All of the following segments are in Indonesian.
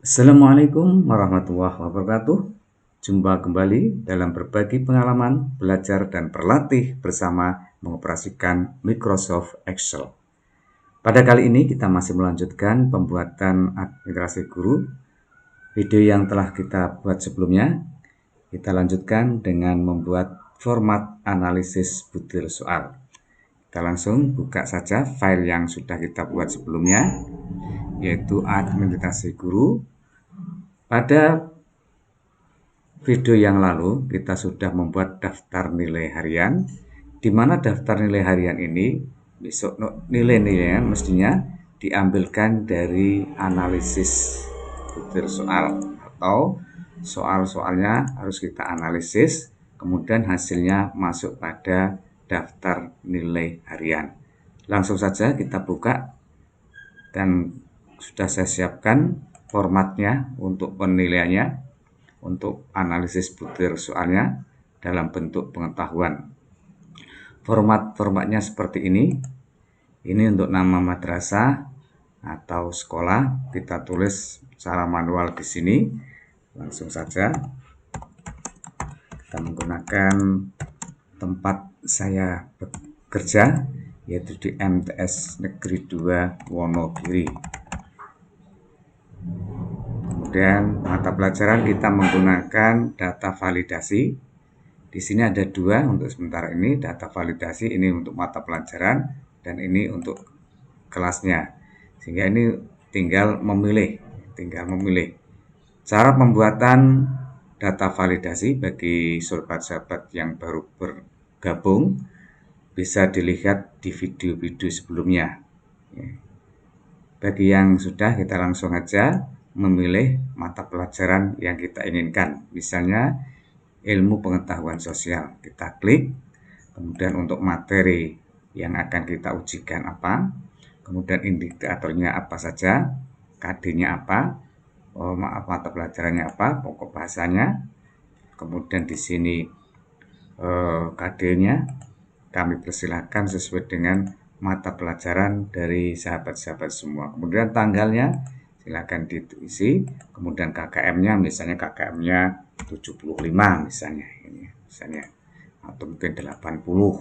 Assalamualaikum warahmatullahi wabarakatuh. Jumpa kembali dalam berbagi pengalaman, belajar, dan berlatih bersama mengoperasikan Microsoft Excel. Pada kali ini kita masih melanjutkan pembuatan administrasi guru. Video yang telah kita buat sebelumnya, kita lanjutkan dengan membuat format analisis butir soal. Kita langsung buka saja file yang sudah kita buat sebelumnya, yaitu administrasi guru. Pada video yang lalu kita sudah membuat daftar nilai harian, di mana daftar nilai harian ini besok nilai-nilainya mestinya diambilkan dari analisis butir soal, atau soal-soalnya harus kita analisis, kemudian hasilnya masuk pada daftar nilai harian. Langsung saja kita buka, dan sudah saya siapkan formatnya untuk penilaiannya, untuk analisis butir soalnya dalam bentuk pengetahuan. Formatnya seperti ini. Ini untuk nama madrasah atau sekolah, kita tulis secara manual di sini. Langsung saja kita menggunakan tempat saya bekerja, yaitu di MTS Negeri 2 Wonogiri. Kemudian mata pelajaran kita menggunakan data validasi. Di sini ada dua untuk sementara ini, data validasi ini untuk mata pelajaran dan ini untuk kelasnya. Sehingga ini tinggal memilih. Cara pembuatan data validasi bagi sahabat-sahabat yang baru bergabung bisa dilihat di video-video sebelumnya. Bagi yang sudah, kita langsung aja memilih mata pelajaran yang kita inginkan. Misalnya ilmu pengetahuan sosial, kita klik. Kemudian untuk materi yang akan kita ujikan apa, kemudian indikatornya apa saja, KD-nya apa, mata pelajarannya apa, pokok bahasanya. Kemudian di sini KD-nya kami persilahkan sesuai dengan mata pelajaran dari sahabat-sahabat semua. Kemudian tanggalnya silakan diisi, kemudian KKM-nya, misalnya KKM-nya 75 misalnya, atau mungkin 80.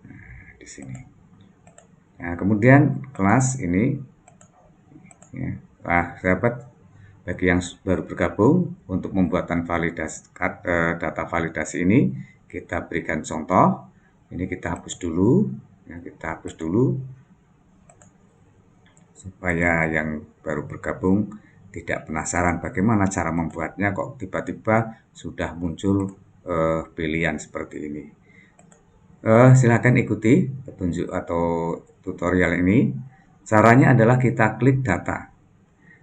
Nah, di sini. Nah, kemudian kelas ini, ya. Sahabat, bagi yang baru bergabung, untuk pembuatan data validasi ini kita berikan contoh. Ini kita hapus dulu, supaya yang baru bergabung tidak penasaran bagaimana cara membuatnya, kok tiba-tiba sudah muncul pilihan seperti ini. Silakan ikuti petunjuk atau tutorial ini. Caranya adalah kita klik data,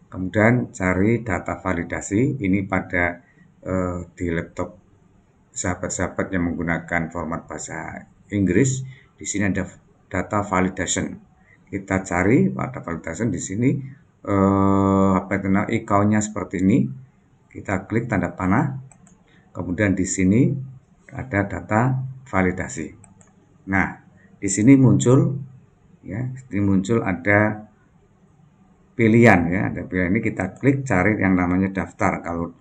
kemudian cari data validasi. Ini pada di laptop sahabat-sahabat yang menggunakan format bahasa Inggris. Di sini ada data validation. Kita cari data validation di sini, ikonnya seperti ini. Kita klik tanda panah, kemudian di sini ada data validasi. Nah, di sini muncul, ada pilihan, ada pilihan ini. Kita klik cari yang namanya daftar. Kalau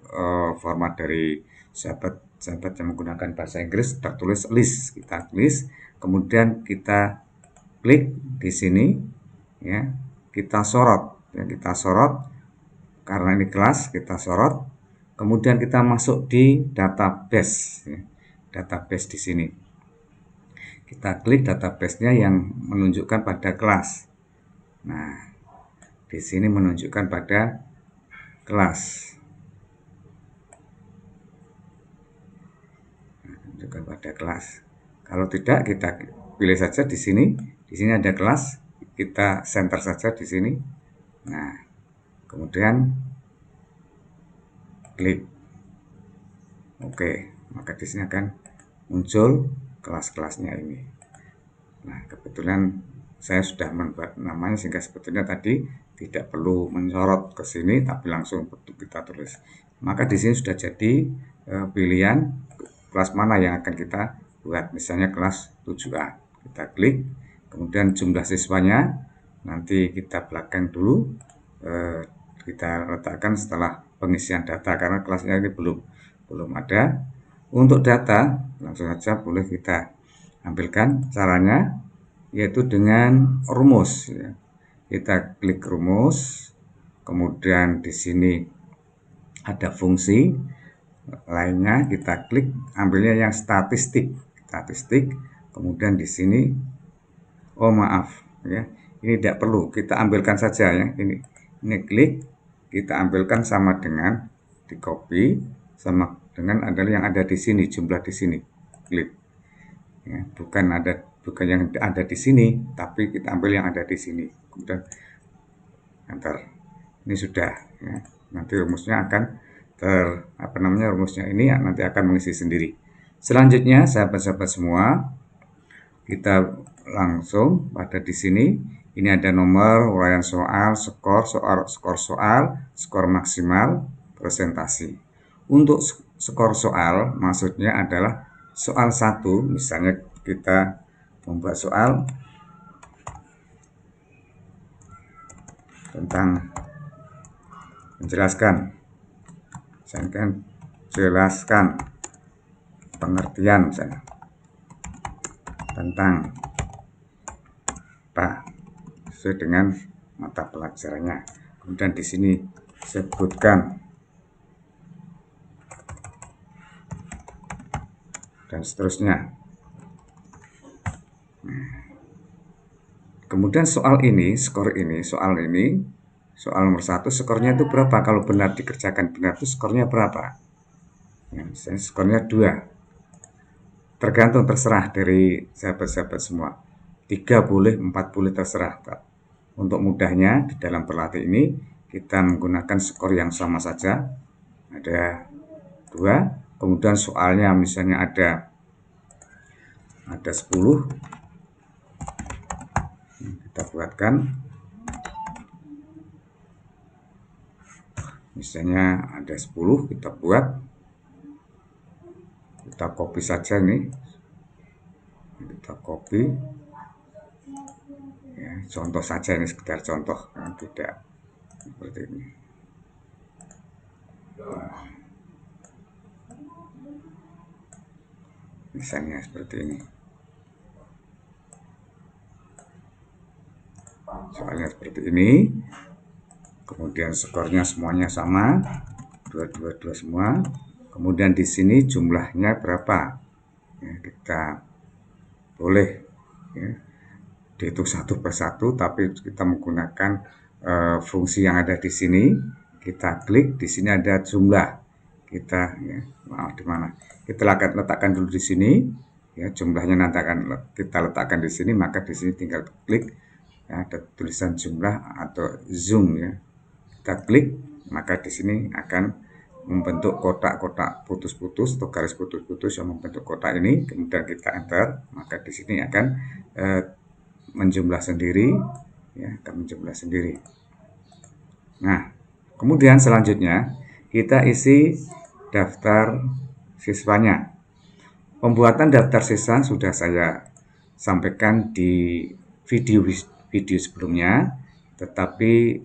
format dari sahabat yang menggunakan bahasa Inggris tertulis list, kita list, kemudian kita klik di sini, kita sorot, karena ini kelas, kita sorot, kemudian kita masuk di database, database di sini. Kita klik database-nya yang menunjukkan pada kelas. Nah, di sini menunjukkan pada kelas. Kalau tidak, kita pilih saja di sini. Di sini ada kelas, kita center saja di sini. Nah, kemudian klik Oke, maka di sini akan muncul kelas-kelasnya ini. Nah, kebetulan saya sudah membuat namanya sehingga sebetulnya tadi tidak perlu mensorot ke sini, tapi langsung kita tulis. Maka di sini sudah jadi pilihan kelas mana yang akan kita buat. Misalnya kelas 7A. Kita klik, kemudian jumlah siswanya nanti kita belakang dulu, kita letakkan setelah pengisian data karena kelasnya ini belum ada. Untuk data langsung saja boleh kita ambilkan. Caranya yaitu dengan rumus ya. Kita klik rumus, kemudian di sini ada fungsi lainnya, kita klik ambilnya yang statistik, kemudian di sini maaf ya, ini tidak perlu, kita ambilkan saja ya, ini klik, kita ambilkan sama dengan di copy sama dengan adalah yang ada di sini, jumlah di sini, klik ya, bukan yang ada di sini, tapi kita ambil yang ada di sini, kemudian enter. Ini sudah ya. Nanti rumusnya akan rumusnya ini nanti akan mengisi sendiri. Selanjutnya sahabat-sahabat semua, kita langsung pada di sini. Ini ada nomor, uraian soal, skor maksimal, presentasi. Untuk skor soal maksudnya adalah soal 1, misalnya kita membuat soal tentang menjelaskan pengertian misalnya tentang apa sesuai dengan mata pelajarannya. Kemudian di sini sebutkan dan seterusnya. Kemudian soal nomor 1, skornya itu berapa? Kalau benar dikerjakan benar itu skornya berapa? Ya, misalnya skornya 2. Terserah dari sahabat-sahabat semua. 3 boleh, 4 boleh, terserah. Untuk mudahnya di dalam berlatih ini kita menggunakan skor yang sama saja. Ada 2. Kemudian soalnya misalnya ada 10. Kita buatkan. Misalnya ada 10, kita buat. Kita copy saja nih. Kita copy. Ya, contoh saja ini sekedar contoh, tidak seperti ini. Misalnya seperti ini. Soalnya seperti ini. Kemudian skornya semuanya sama, 2 semua. Kemudian di sini jumlahnya berapa? Ya, kita boleh ya, dihitung satu persatu, tapi kita menggunakan fungsi yang ada di sini. Kita klik, di sini ada jumlah. Kita di mana? Kita letakkan dulu di sini. Ya, jumlahnya nanti akan kita letakkan di sini, maka di sini tinggal klik. Ya, ada tulisan jumlah atau zoom ya. Kita klik, maka di sini akan membentuk kotak-kotak putus-putus atau garis putus-putus yang membentuk kotak ini. Kemudian kita enter, maka di sini akan menjumlah sendiri, ya, akan menjumlah sendiri. Nah, kemudian selanjutnya kita isi daftar siswanya. Pembuatan daftar siswa sudah saya sampaikan di video sebelumnya, tetapi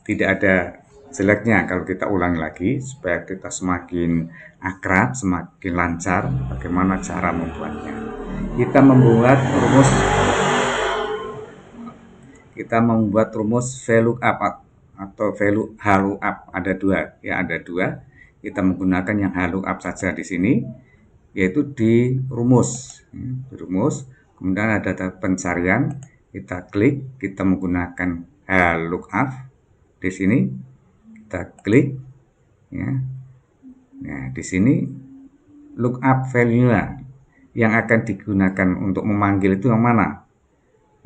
tidak ada jeleknya kalau kita ulangi lagi supaya kita semakin akrab, semakin lancar bagaimana cara membuatnya. Kita membuat rumus VLOOKUP atau VLOOKUP, ada 2 ya, ada 2. Kita menggunakan yang VLOOKUP saja di sini, yaitu di rumus. Kemudian ada pencarian, kita klik, kita menggunakan VLOOKUP. Di sini kita klik ya. Nah, di sini lookup value yang akan digunakan untuk memanggil itu yang mana?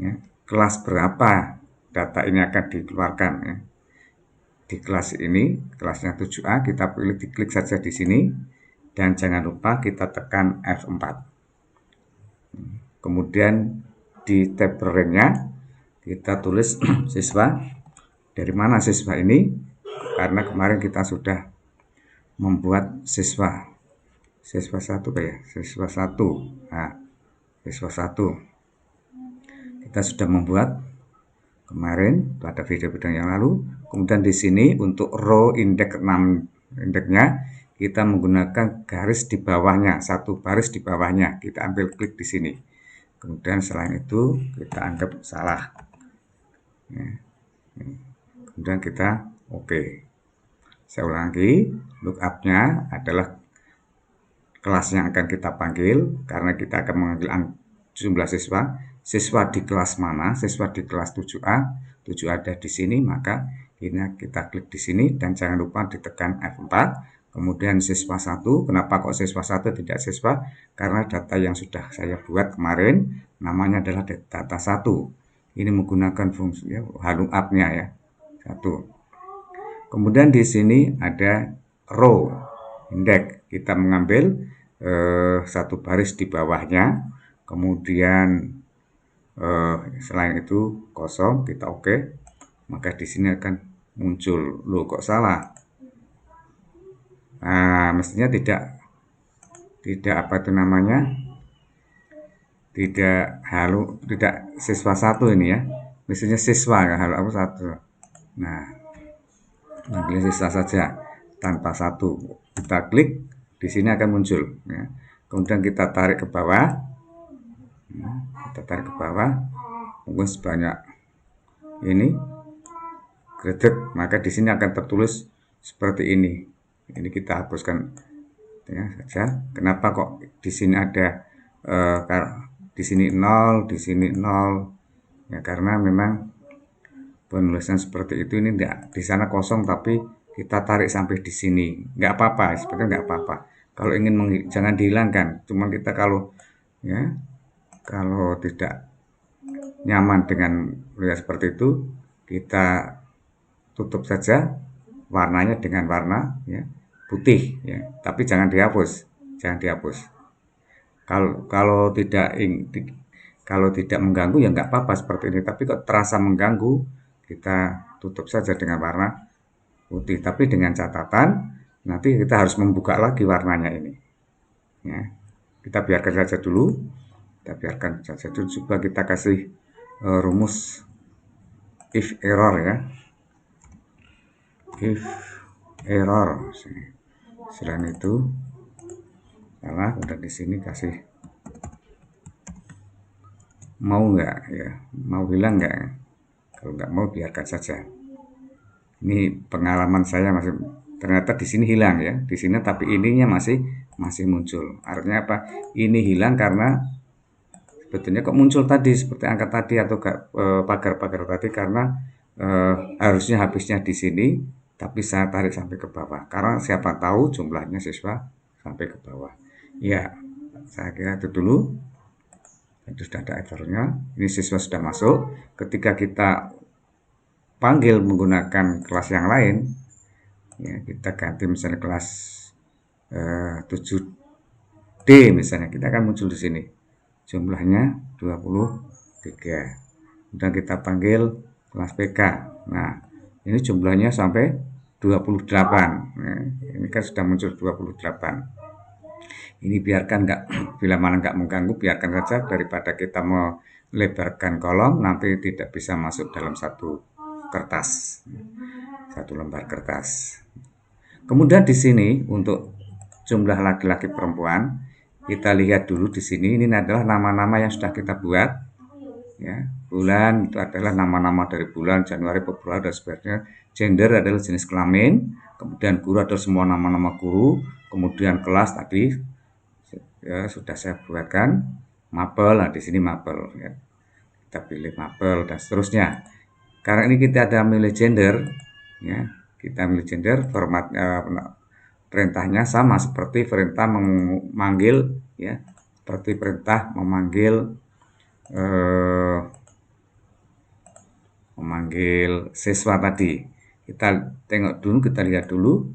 Ya, kelas berapa data ini akan dikeluarkan ya. Di kelas ini, kelasnya 7A, kita pilih, diklik saja di sini dan jangan lupa kita tekan F4. Kemudian di tab rank-nya kita tulis siswa. Dari mana siswa ini? Karena kemarin kita sudah membuat siswa 1 ya, siswa 1. Nah, siswa 1 kita sudah membuat. kemarin, pada video-video yang lalu. Kemudian di sini untuk row indeks 6 indeksnya kita menggunakan garis di bawahnya, satu baris di bawahnya. Kita ambil klik di sini. Kemudian selain itu kita anggap salah. Ya. Kemudian kita oke. Saya ulang lagi, lookupnya adalah kelas yang akan kita panggil karena kita akan mengambil jumlah siswa. Siswa di kelas mana? Siswa di kelas 7A. 7 ada di sini, maka ini kita klik di sini dan jangan lupa ditekan F4. Kemudian siswa 1, kenapa kok siswa 1 tidak siswa? Karena data yang sudah saya buat kemarin namanya adalah data 1. Ini menggunakan fungsi lookup-nya ya. 1. Kemudian di sini ada row indeks. Kita mengambil satu baris di bawahnya. Kemudian selain itu kosong, kita oke. Maka di sini akan muncul, loh kok salah. Nah, mestinya tidak apa itu namanya? Tidak siswa 1 ini ya. Mestinya siswa ya, halo apa 1. Nah, ambil siswa saja tanpa 1. Kita klik, di sini akan muncul ya. Kemudian kita tarik ke bawah. Kita tarik ke bawah. Mungkin sebanyak ini graded, maka di sini akan tertulis seperti ini. Ini kita hapuskan ya saja. Kenapa kok di sini ada di sini 0, di sini 0? Ya karena memang penulisan seperti itu ini enggak, di sana kosong tapi kita tarik sampai di sini. Enggak apa-apa, sebenarnya enggak apa-apa. Kalau ingin jangan dihilangkan. Cuman kita kalau ya kalau tidak nyaman dengan melihat seperti itu, kita tutup saja warnanya dengan warna ya putih ya, tapi jangan dihapus, jangan dihapus. Kalau tidak mengganggu ya nggak apa-apa seperti ini, tapi kok terasa mengganggu, kita tutup saja dengan warna putih, tapi dengan catatan nanti kita harus membuka lagi warnanya ini ya. Kita biarkan saja dulu, coba kita kasih rumus if error ya, if error. Selain itu salah, udah di sini kasih mau nggak ya, mau hilang nggak? Kalau nggak mau biarkan saja. Ini pengalaman saya masih ternyata di sini hilang ya, di sini tapi ininya masih muncul. Artinya apa? Ini hilang karena sebetulnya kok muncul tadi seperti angka tadi atau pagar-pagar tadi karena harusnya habisnya di sini, tapi saya tarik sampai ke bawah karena siapa tahu jumlahnya siswa sampai ke bawah. Ya, saya kira itu dulu. Itu sudah ada errornya. Ini siswa sudah masuk. Ketika kita panggil menggunakan kelas yang lain, ya kita ganti misalnya kelas 7D misalnya, kita akan muncul di sini. Jumlahnya 23. Kemudian kita panggil kelas PK. Nah, ini jumlahnya sampai 28. Nah, ini kan sudah muncul 28. Ini biarkan bila mana nggak mengganggu, biarkan saja daripada kita melebarkan kolom nanti tidak bisa masuk dalam satu kertas, satu lembar kertas. Kemudian di sini untuk jumlah laki-laki perempuan, kita lihat dulu di sini, ini adalah nama-nama yang sudah kita buat ya. Bulan itu adalah nama-nama dari bulan, Januari, Februari dan sebagainya. Gender adalah jenis kelamin, kemudian guru adalah semua nama-nama guru, kemudian kelas tadi ya sudah saya buatkan mapel. Nah di sini mapel ya, kita pilih mapel dan seterusnya. Karena ini kita ada milih gender ya, kita milih gender, format perintahnya sama seperti perintah memanggil ya, seperti perintah memanggil siswa tadi. Kita tengok dulu, kita lihat dulu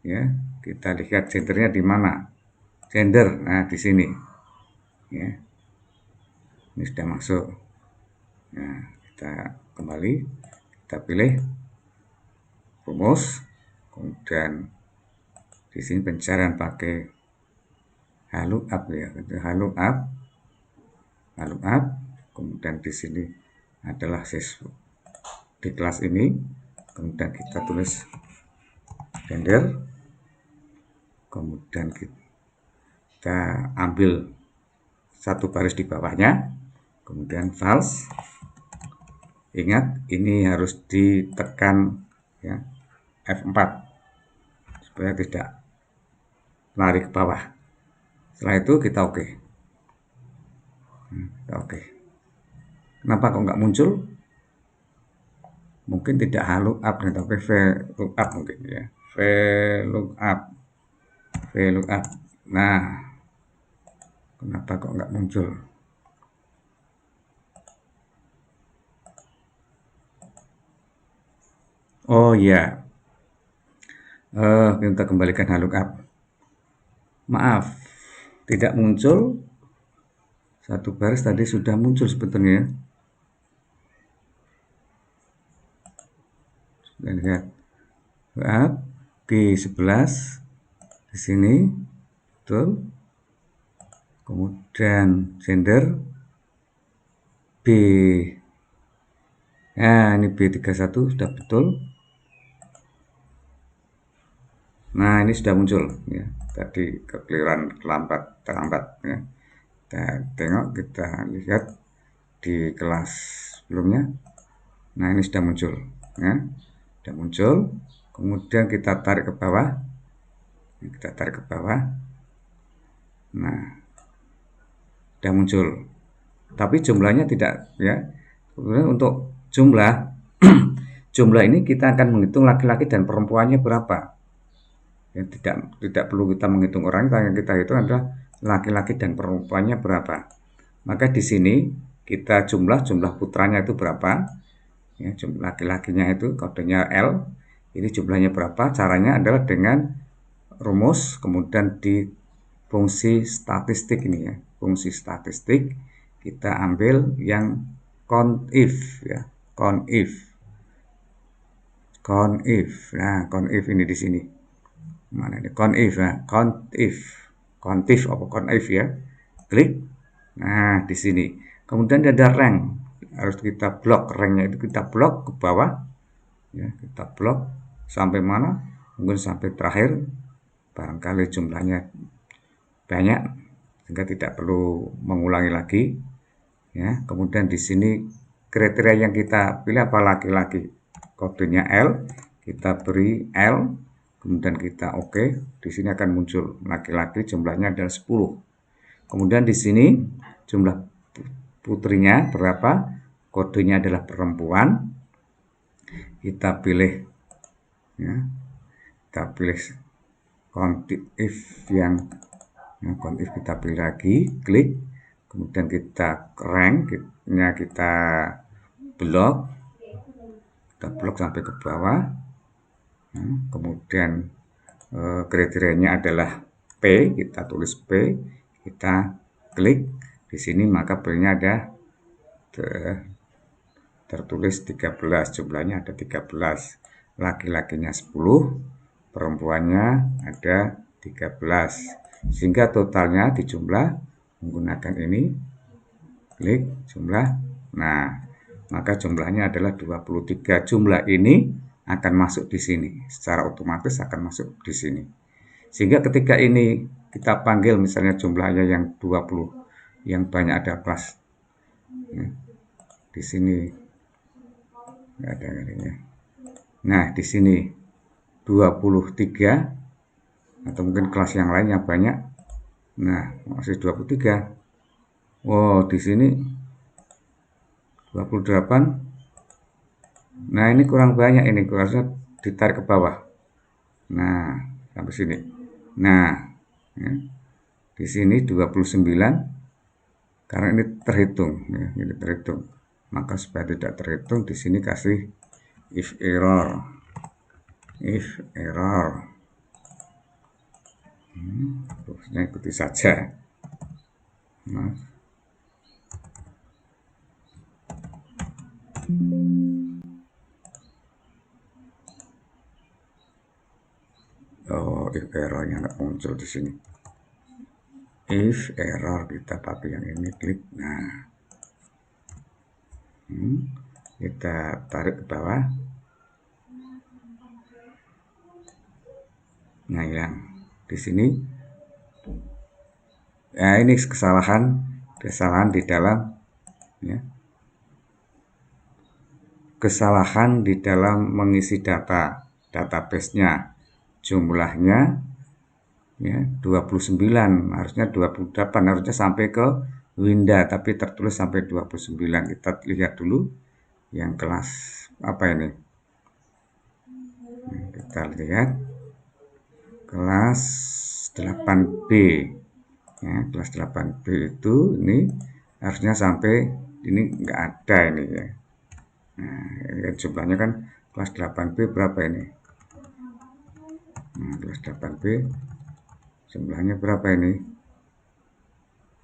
ya, kita lihat gendernya di mana. Gender, nah di sini ya, ini sudah masuk. Nah kita kembali, kita pilih rumus, kemudian di sini pencarian pakai lookup ya, lookup, kemudian di sini adalah siswa di kelas ini, kemudian kita tulis gender, kemudian kita ambil satu baris di bawahnya, kemudian false. Ingat, ini harus ditekan ya, F4 supaya tidak lari ke bawah. Setelah itu kita oke. Oke. Kenapa kok nggak muncul? Mungkin tidak lookup, tapi VLOOKUP mungkin ya. VLOOKUP. Nah, kenapa kok nggak muncul? Oh ya, kita kembalikan lookup. Maaf, tidak muncul. Satu baris tadi sudah muncul sebetulnya. Lihat, B11 di sini, betul. Kemudian gender B, nah ini B31 sudah betul. Nah ini sudah muncul ya. Tadi kekeliruan terlambat ya. Kita tengok, kita lihat di kelas sebelumnya. Nah ini sudah muncul ya. Sudah muncul, kemudian kita tarik ke bawah, nah sudah muncul, tapi jumlahnya tidak ya. Kemudian untuk jumlah jumlah ini kita akan menghitung laki-laki dan perempuannya berapa ya, tidak perlu kita menghitung orangnya, yang kita hitung adalah laki-laki dan perempuannya berapa. Maka di sini kita jumlah putranya itu berapa ya, jumlah laki-lakinya itu kodenya L, ini jumlahnya berapa. Caranya adalah dengan rumus, kemudian di fungsi statistik ini ya, fungsi statistik kita ambil yang COUNTIF ya, COUNTIF. Nah COUNTIF ini di sini mana ini, COUNTIF ya, COUNTIF apa COUNTIF ya, klik. Nah di sini kemudian ada rank, harus kita blok, ranknya itu kita blok ke bawah ya, kita blok sampai mana, mungkin sampai terakhir, barangkali jumlahnya banyak sehingga tidak perlu mengulangi lagi ya. Kemudian di sini kriteria yang kita pilih apa, laki-laki, kodenya L, kita beri L, kemudian kita oke. Di sini akan muncul laki-laki, jumlahnya adalah 10. Kemudian di sini jumlah putrinya berapa, kodenya adalah perempuan, kita pilih ya, kita pilih COUNTIF yang COUNTIF, kita pilih lagi, klik, kemudian kita rank-nya kita blok sampai ke bawah. Kemudian kriterianya adalah P, kita tulis P, kita klik di sini, maka pilihnya ada tertulis 13, jumlahnya ada 13, laki-lakinya 10, perempuannya ada 13, sehingga totalnya di jumlah menggunakan ini, klik jumlah. Nah maka jumlahnya adalah 23. Jumlah ini akan masuk di sini, secara otomatis akan masuk di sini, sehingga ketika ini kita panggil misalnya jumlahnya yang 20, yang banyak ada plus ya, di sini nggak ada ini. Nah di sini 23, atau mungkin kelas yang lain yang banyak, nah masih 23. Wow, di sini 28. Nah ini kurang banyak, ini harusnya ditarik ke bawah. Nah sampai sini. Nah ya, di sini 29, karena ini terhitung ya, ini terhitung, maka supaya tidak terhitung di sini kasih if error. Terusnya ikuti saja. Nah. Oh, if errornya nggak muncul di sini. If error, kita pakai yang ini, klik. Nah, Kita tarik ke bawah. Nah, yang di sini, ya ini kesalahan di dalam, ya, kesalahan di dalam mengisi database-nya. Jumlahnya ya 29, harusnya 28, harusnya sampai ke Winda, tapi tertulis sampai 29. Kita lihat dulu yang kelas apa ini. Nah, kita lihat kelas 8B. Ya, kelas 8B itu ini harusnya sampai ini enggak ada ini ya. Nah, jumlahnya kan kelas 8B berapa ini? Nah, kelas 8B jumlahnya berapa ini?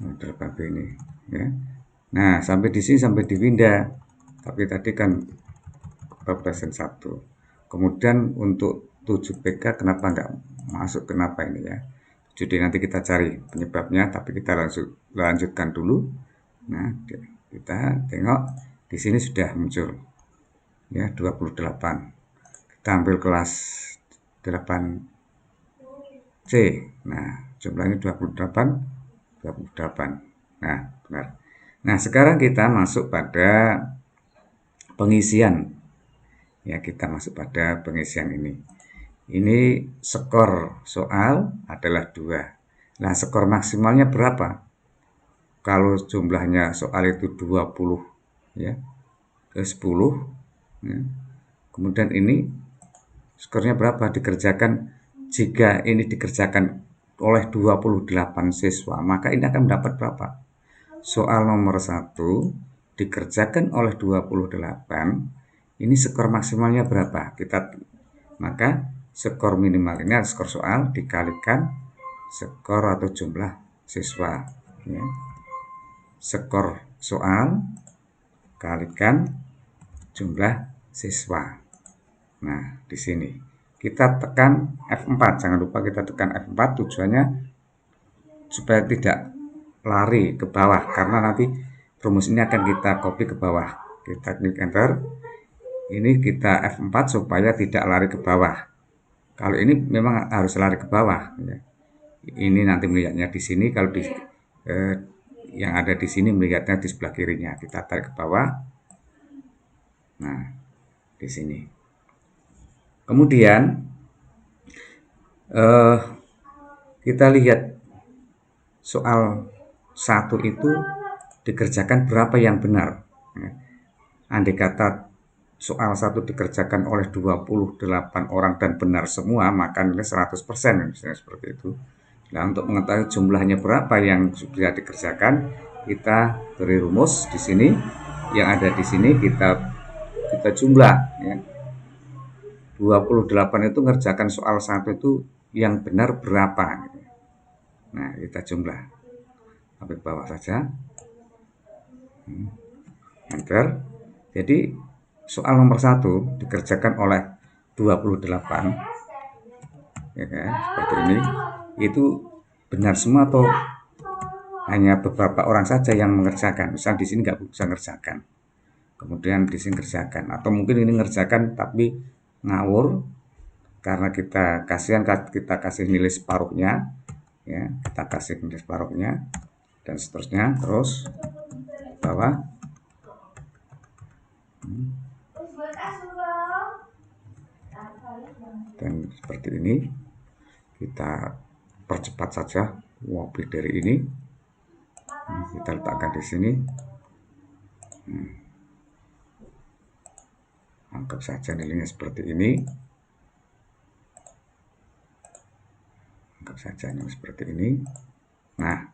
Nah, 8B ini ya. Nah, sampai di sini sampai di Winda. Tapi tadi kan kebablasan 1. Kemudian untuk 7PK kenapa enggak masuk, kenapa ini ya? Jadi nanti kita cari penyebabnya, tapi kita lanjutkan dulu. Nah, kita tengok di sini sudah muncul ya 28. Kita ambil kelas 8C. Nah, jumlahnya 28. Nah, benar. Nah, sekarang kita masuk pada pengisian. Ya, kita masuk pada pengisian ini. Ini skor soal adalah 2. Nah, skor maksimalnya berapa? Kalau jumlahnya soal itu 20 ya, ke 10 ya. Kemudian ini skornya berapa dikerjakan, jika ini dikerjakan oleh 28 siswa, maka ini akan mendapat berapa? Soal nomor 1 dikerjakan oleh 28, ini skor maksimalnya berapa? Maka skor minimal ini adalah skor soal dikalikan skor atau jumlah siswa ya. Skor soal kalikan jumlah siswa. Nah, di sini kita tekan F4. Jangan lupa kita tekan F4, tujuannya supaya tidak lari ke bawah, karena nanti rumus ini akan kita copy ke bawah. Kita klik enter. Ini kita F4 supaya tidak lari ke bawah. Kalau ini memang harus lari ke bawah ya. Ini nanti melihatnya di sini, kalau yang ada di sini melihatnya di sebelah kirinya. Kita tarik ke bawah. Nah, di sini. Kemudian kita lihat soal 1 itu dikerjakan berapa yang benar. Andai kata soal 1 dikerjakan oleh 28 orang dan benar semua, maka nilai 100%, misalnya seperti itu. Nah, untuk mengetahui jumlahnya berapa yang sudah dikerjakan, kita beri rumus di sini. Yang ada di sini kita jumlah ya. 28 itu ngerjakan soal 1 itu yang benar berapa. Nah, kita jumlah sampai bawah saja. Enter. Jadi soal nomor 1 dikerjakan oleh 28 ya kan, seperti ini. Itu benar semua atau hanya beberapa orang saja yang mengerjakan? Misal di sini nggak bisa ngerjakan, kemudian di sini kerjakan, atau mungkin ini ngerjakan tapi ngawur karena kita kasih nilai separuhnya ya, kita kasih nilai separuhnya dan seterusnya, terus bawah. Dan seperti ini kita percepat saja lebih dari ini. Kita letakkan di sini. Anggap saja nilainya seperti ini. Anggap saja nilai seperti ini. Nah,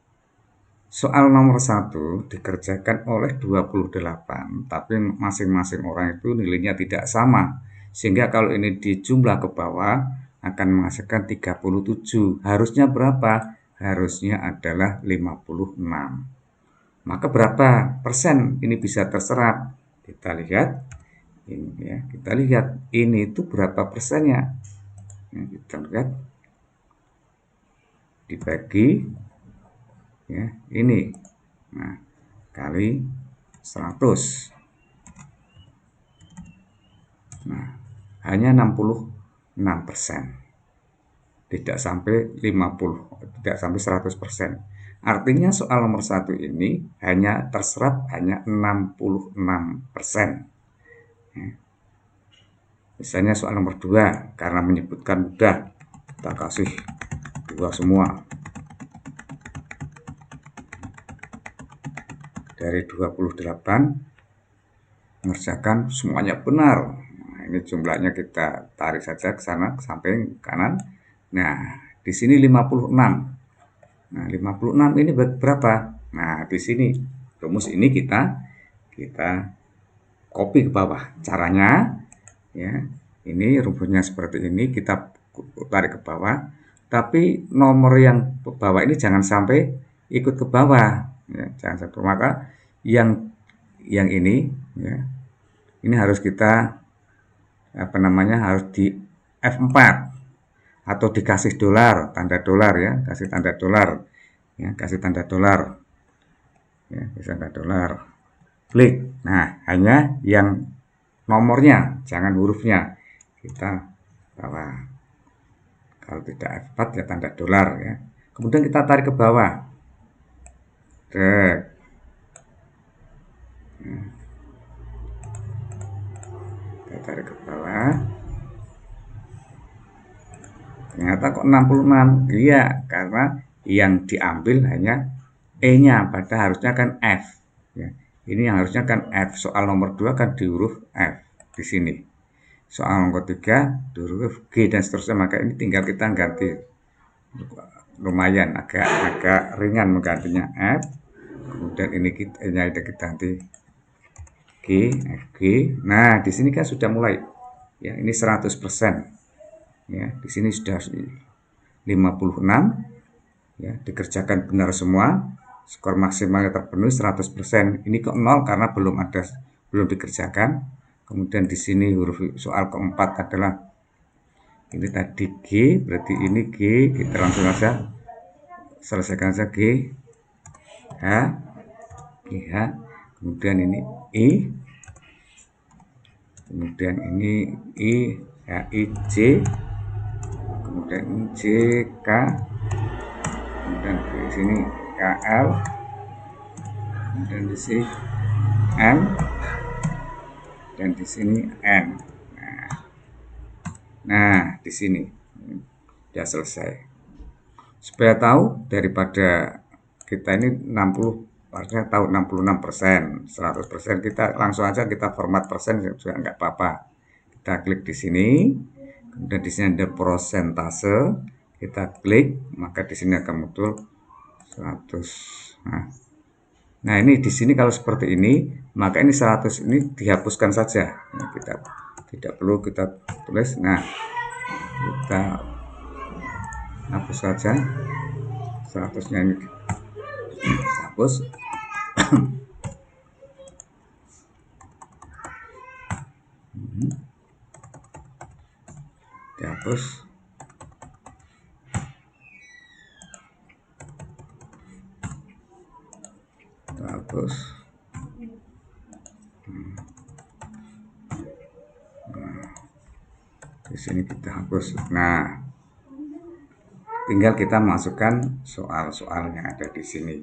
soal nomor 1 dikerjakan oleh 28, tapi masing-masing orang itu nilainya tidak sama. Sehingga kalau ini dijumlah ke bawah akan menghasilkan 37. Harusnya berapa? Harusnya adalah 56. Maka berapa persen ini bisa terserap? Kita lihat ini ya. Kita lihat ini itu berapa persennya. Ya, kita lihat dibagi ya, ini. Nah, kali 100. Nah, hanya 66%. Tidak sampai 50, tidak sampai 100%. Artinya soal nomor 1 ini hanya terserap hanya 66%. Misalnya soal nomor 2, karena menyebutkan mudah, kita kasih 2 semua. Dari 28 mengerjakan semuanya benar. Nah, ini jumlahnya kita tarik saja ke sana, ke samping kanan. Nah, di sini 56. Nah, 56 ini berapa? Nah, di sini rumus ini kita copy ke bawah. Caranya ya, ini rumusnya seperti ini, kita tarik ke bawah. Tapi nomor yang ke bawah ini jangan sampai ikut ke bawah. Ya, jangan sampai. Maka yang ini ya, ini harus kita harus di F4 atau dikasih dolar, tanda dolar ya, kasih tanda dolar. Ya, kasih tanda dolar. Ya, kasih tanda dolar. Klik. Nah, hanya yang nomornya, jangan hurufnya. Kita bawah. Kalau tidak F4 ya tanda dolar ya. Kemudian kita tarik ke bawah. Kita tarik ke bawah. Ternyata kok 66. Iya, karena yang diambil hanya E-nya, padahal harusnya kan F. Ya. Ini yang harusnya kan F. Soal nomor 2 kan di huruf F di sini. Soal nomor 3 di huruf G dan seterusnya. Maka ini tinggal kita ganti. Lumayan agak ringan menggantinya F. Kemudian ini kita ganti G, FG. Nah, di sini kan sudah mulai. Ya, ini 100%. Ya, di sini sudah 56. Ya, dikerjakan benar semua. Skor maksimalnya terpenuhi 100%. Ini kok 0 karena belum dikerjakan. Kemudian di sini huruf soal keempat adalah ini tadi G, berarti ini G, kita langsung saja selesaikan saja G, H, GH, kemudian ini I, kemudian ini I, ya, I, J, kemudian ini J, K, kemudian di sini KL, kemudian di sini M, dan di sini N. Nah, di sini sudah selesai. Supaya tahu daripada kita ini 60, harusnya tahu 66%, 100%, kita langsung aja kita format persen juga nggak apa-apa. Kita klik di sini, kemudian di sini ada prosentase, kita klik, maka di sini akan muncul 100. Nah, ini di sini kalau seperti ini, maka ini 100 ini dihapuskan saja. Nah, kita tidak perlu kita tulis. Nah, kita hapus saja 100-nya ini hapus. Dihapus. Hapus. Nah, di sini kita hapus. Nah, tinggal kita masukkan soal-soal yang ada di sini.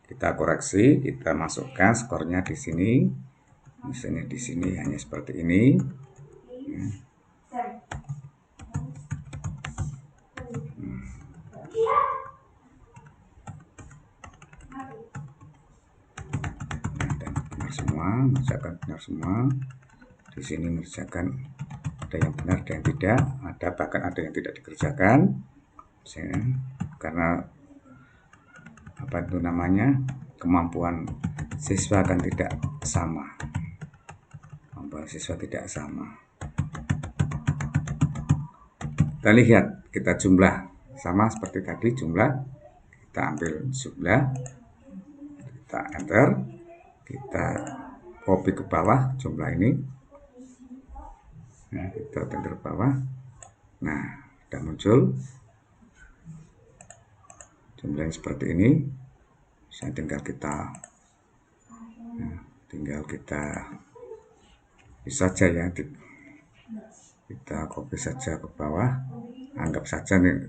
Kita koreksi, kita masukkan skornya di sini. Misalnya di sini hanya seperti ini. Benar semua, mengerjakan benar semua. Di sini mengerjakan ada yang benar, ada yang tidak, bahkan ada yang tidak dikerjakan. Misalnya, karena apa itu namanya, kemampuan siswa kan tidak sama. Kemampuan siswa tidak sama. Kita lihat, kita jumlah sama seperti tadi jumlah. Kita ambil jumlah, kita enter, kita copy ke bawah jumlah ini. Nah, kita enter ke bawah. Nah, sudah muncul jumlahnya seperti ini. Saya tinggal kita Bisa saja ya, kita copy saja ke bawah. Anggap saja nih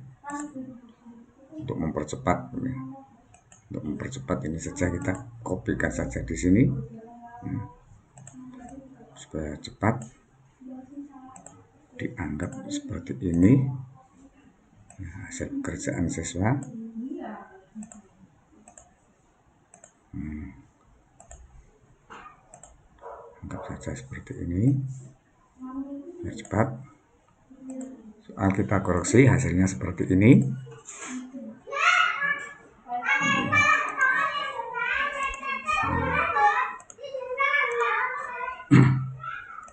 untuk mempercepat ini. Untuk mempercepat ini saja kita kopikan saja di sini supaya cepat. Dianggap seperti ini. Hasil pekerjaan siswa. Anggap saja seperti ini. Biar cepat. Soal kita koreksi hasilnya seperti ini.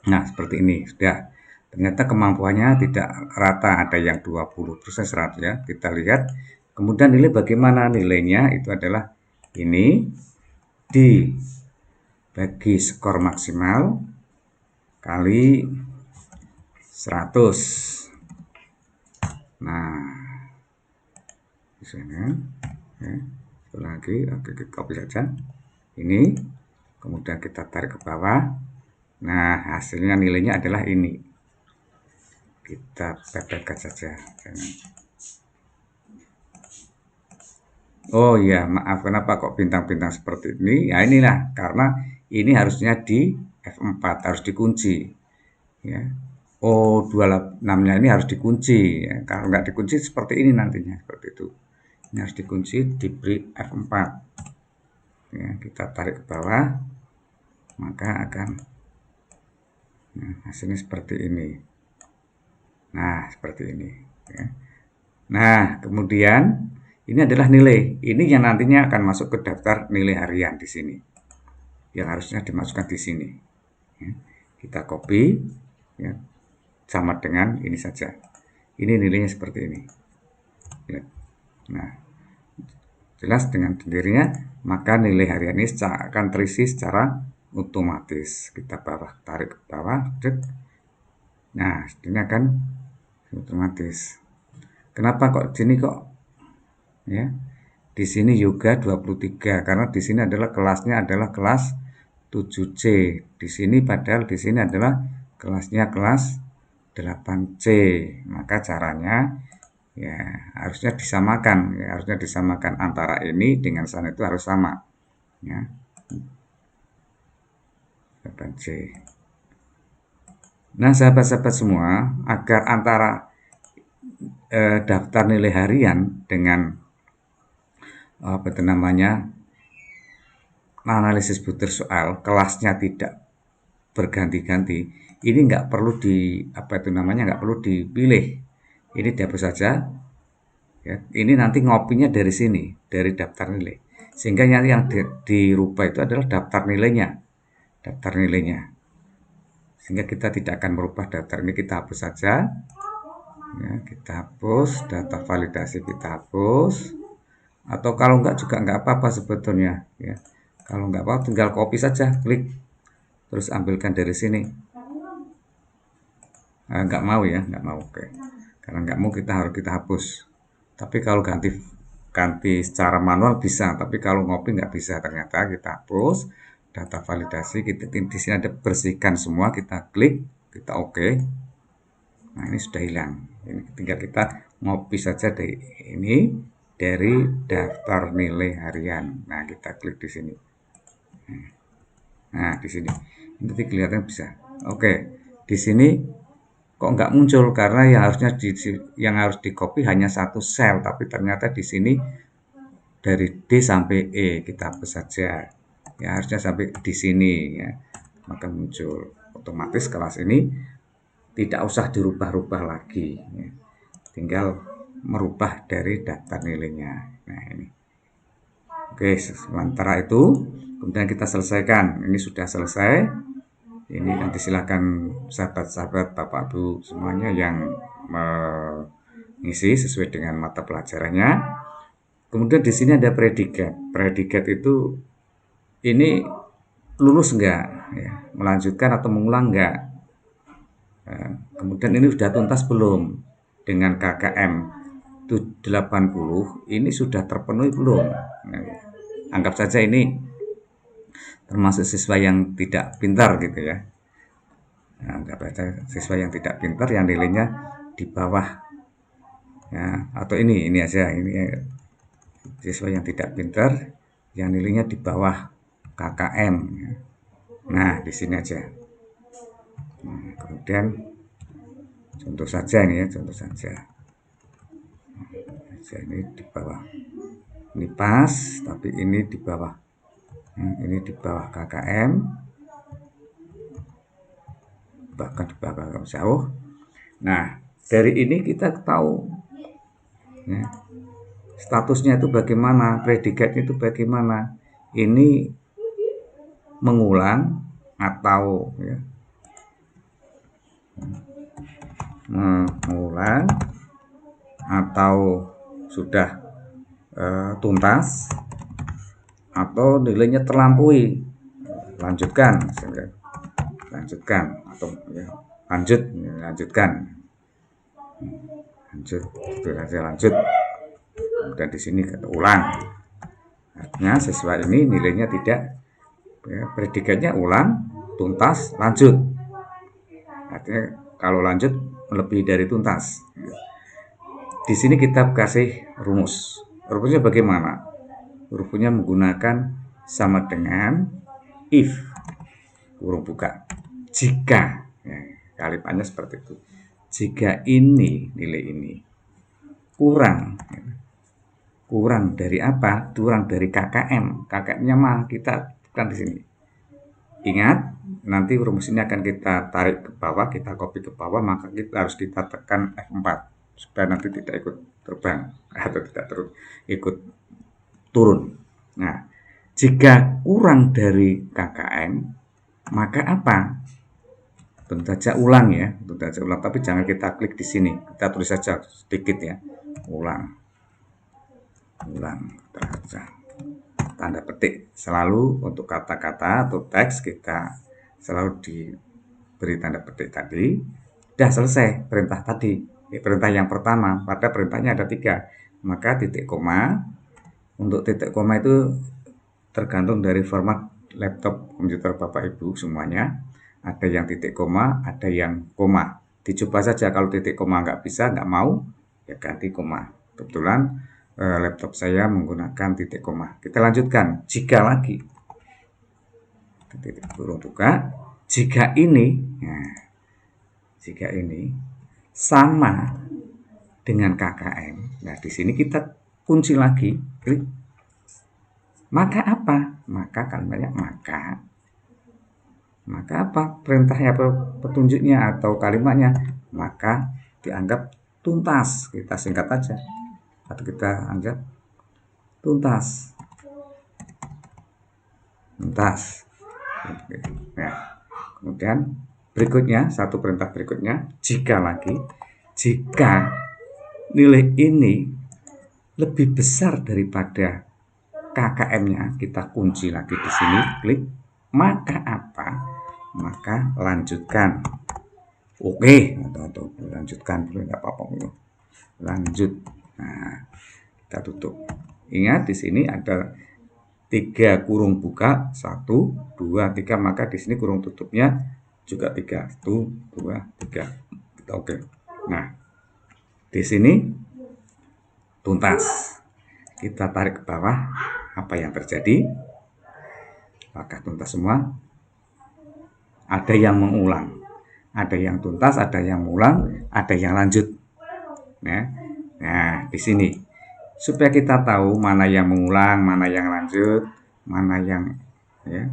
Nah, seperti ini sudah. Ternyata kemampuannya tidak rata, ada yang 20 terus 100 ya. Kita lihat. Kemudian nilai bagaimana nilainya itu adalah ini dibagi skor maksimal kali 100. Nah, di sana ya. Lagi oke, kita copy saja ini, kemudian kita tarik ke bawah. Nah, hasilnya nilainya adalah ini. Kita pepetkan saja. Oh iya, maaf, kenapa kok bintang-bintang seperti ini? Ya inilah, karena ini harusnya di F4, harus dikunci. Ya. Oh, 26-nya ini harus dikunci. Ya. Kalau nggak dikunci seperti ini nantinya, seperti itu. Ini harus dikunci, diberi F4. Ya, kita tarik ke bawah, maka akan hasilnya seperti ini. Nah, seperti ini. Ya. Nah, kemudian ini adalah nilai. Ini yang nantinya akan masuk ke daftar nilai harian di sini. Yang harusnya dimasukkan di sini. Ya. Kita copy, ya, sama dengan ini saja. Ini nilainya seperti ini. Ya. Nah, jelas dengan sendirinya, maka nilai harian ini akan terisi secara otomatis. Kita tarik ke bawah. Nah, ini akan otomatis. Kenapa kok sini kok ya? Di sini juga 23 karena di sini adalah kelasnya adalah kelas 7C. Di sini padahal di sini adalah kelasnya kelas 8C. Maka caranya ya harusnya disamakan, ya harusnya disamakan antara ini dengan sana itu harus sama. Ya. 8C. Nah, sahabat-sahabat semua, agar antara daftar nilai harian dengan apa itu namanya analisis butir soal kelasnya tidak berganti-ganti, ini nggak perlu nggak perlu dipilih, ini dihapus saja ya. Ini nanti ngopinya dari sini, dari daftar nilai, sehingga yang dirubah itu adalah daftar nilainya, sehingga kita tidak akan merubah daftar ini. Kita hapus saja ya, kita hapus data validasi, kita hapus. Atau kalau enggak juga enggak apa-apa sebetulnya ya. Kalau enggak apa, tinggal copy saja, klik, terus ambilkan dari sini. Enggak mau ya, enggak mau, oke. Karena enggak mau kita hapus. Tapi kalau ganti secara manual bisa, tapi kalau ngopi enggak bisa. Ternyata kita hapus data validasi, kita di sini ada bersihkan semua, kita klik, kita oke. Nah, ini sudah hilang. Ini tinggal kita ngopi saja dari ini, dari daftar nilai harian. Nah, kita klik di sini. Nah, di sini nanti kelihatan bisa. Oke, di sini kok nggak muncul karena yang harus di copy hanya satu sel, tapi ternyata di sini dari D sampai E. Kita hapus saja. Ya, harusnya sampai di sini ya. Maka muncul otomatis kelas ini tidak usah dirubah-rubah lagi ya. Tinggal merubah dari daftar nilainya. Nah, ini. Oke, sementara itu kemudian kita selesaikan. Ini sudah selesai. Ini nanti silakan sahabat-sahabat, Bapak Ibu semuanya yang mengisi sesuai dengan mata pelajarannya. Kemudian di sini ada predikat. Predikat itu ini lulus enggak ya, melanjutkan atau mengulang enggak. Kemudian ini sudah tuntas belum dengan KKM 80, ini sudah terpenuhi belum. Nah, anggap saja ini termasuk siswa yang tidak pintar gitu ya. Nah, anggap saja siswa yang tidak pintar yang nilainya di bawah ya, atau ini aja, ini siswa yang tidak pintar yang nilainya di bawah KKM ya. Nah, di sini aja. Nah, kemudian contoh saja ini ya, contoh saja. Ini di bawah. Ini pas, tapi ini di bawah. Ini di bawah KKM. Bahkan di bawah KKM jauh. Nah, dari ini kita tahu ya, statusnya itu bagaimana, predikatnya itu bagaimana. Ini mengulang atau ya, mengulang atau sudah tuntas atau nilainya terlampaui, lanjutkan atau ya, lanjutkan lanjut itu saja, lanjut. Kemudian di sini kata ulang, artinya siswa ini nilainya tidak ya, predikatnya ulang, tuntas, lanjut. Artinya kalau lanjut lebih dari tuntas. Di sini kita kasih rumus. Rumusnya bagaimana? Rumusnya menggunakan sama dengan if kurung buka. Jika ya, kalimatnya seperti itu. Jika ini nilai ini kurang dari apa? Kurang dari KKM. KKM-nya mah kita bukan di sini. Ingat, nanti rumus ini akan kita tarik ke bawah, kita copy ke bawah, maka kita harus kita tekan F4 supaya nanti tidak ikut terbang atau tidak ikut turun. Nah, jika kurang dari KKM, maka apa? Tentu saja ulang ya, tapi jangan kita klik di sini. Kita tulis saja sedikit ya, ulang saja. Tanda petik selalu untuk kata-kata atau teks kita selalu diberi tanda petik tadi. Sudah selesai perintah tadi. Perintah yang pertama, pada perintahnya ada 3. Maka titik koma. Untuk titik koma itu tergantung dari format laptop komputer Bapak Ibu semuanya. Ada yang titik koma, ada yang koma. Dicoba saja, kalau titik koma nggak bisa, nggak mau, ya ganti koma. Kebetulan laptop saya menggunakan titik koma. Kita lanjutkan. Jika lagi titik kurung buka, jika ini sama dengan KKM. Nah, di sini kita kunci lagi, klik. Maka apa? Maka kalimatnya maka apa? Perintahnya apa? Petunjuknya atau kalimatnya? Maka dianggap tuntas. Kita singkat aja. Atau kita anggap tuntas. Nah, kemudian berikutnya, satu perintah berikutnya, jika nilai ini lebih besar daripada KKM-nya, kita kunci lagi di sini, klik. Maka apa? Maka lanjutkan. Oke, atau lanjutkan dulu, nggak apa-apa. Lanjut. Nah, kita tutup. Ingat di sini ada 3 kurung buka, 1, 2, 3, maka di sini kurung tutupnya juga 3. 1, 2, 3. Oke. Nah, di sini tuntas. Kita tarik ke bawah, apa yang terjadi? Apakah tuntas semua? Ada yang mengulang, ada yang tuntas, ada yang mengulang, ada yang lanjut. Nah, di sini supaya kita tahu mana yang mengulang, mana yang lanjut, mana yang ya,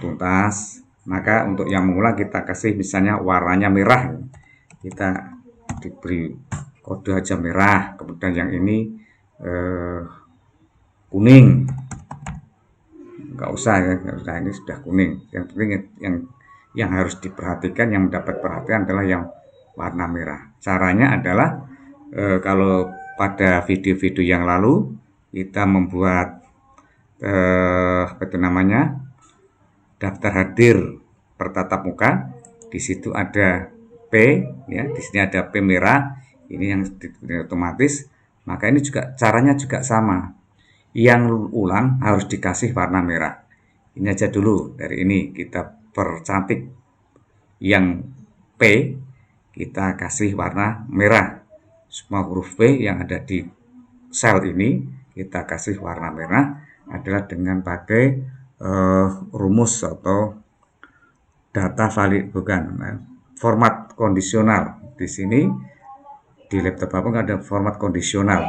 tuntas. Maka untuk yang mengulang kita kasih misalnya warnanya merah. Kita diberi kode aja merah. Kemudian yang ini kuning. Enggak usah ya, ini sudah kuning. Yang penting yang harus diperhatikan, yang mendapat perhatian adalah yang warna merah. Caranya adalah kalau pada video-video yang lalu kita membuat daftar hadir bertatap muka. Di situ ada P ya, di sini ada P merah. Ini yang otomatis. Maka ini juga caranya juga sama. Yang ulang harus dikasih warna merah. Ini aja dulu, dari ini kita percantik yang P kita kasih warna merah. Semua huruf P yang ada di sel ini kita kasih warna merah adalah dengan pakai rumus atau data valid, bukan format kondisional. Di sini di laptop Bapak ada format kondisional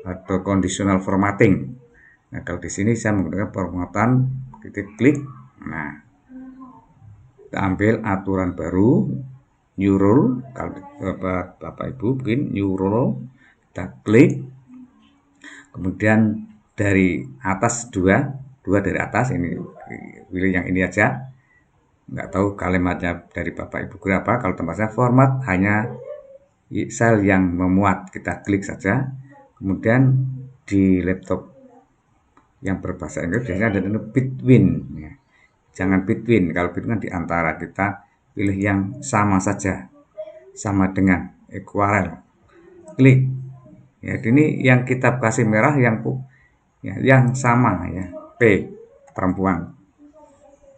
atau conditional formatting. Nah, kalau di sini saya menggunakan formatan titik klik. Nah, kita ambil aturan baru, new rule. Kalau Bapak Ibu bikin new rule, kita klik. Kemudian dari atas dua dari atas, ini pilih yang ini aja. Nggak tahu kalimatnya dari Bapak Ibu berapa. Kalau tempat saya format hanya sel yang memuat, kita klik saja. Kemudian di laptop yang berbahasa Inggris biasanya ada between, ya. Jangan between, kalau between kan di antara, kita pilih yang sama saja, sama dengan, equivalent, klik. Ya, ini yang kita kasih merah yang sama, ya, P perempuan,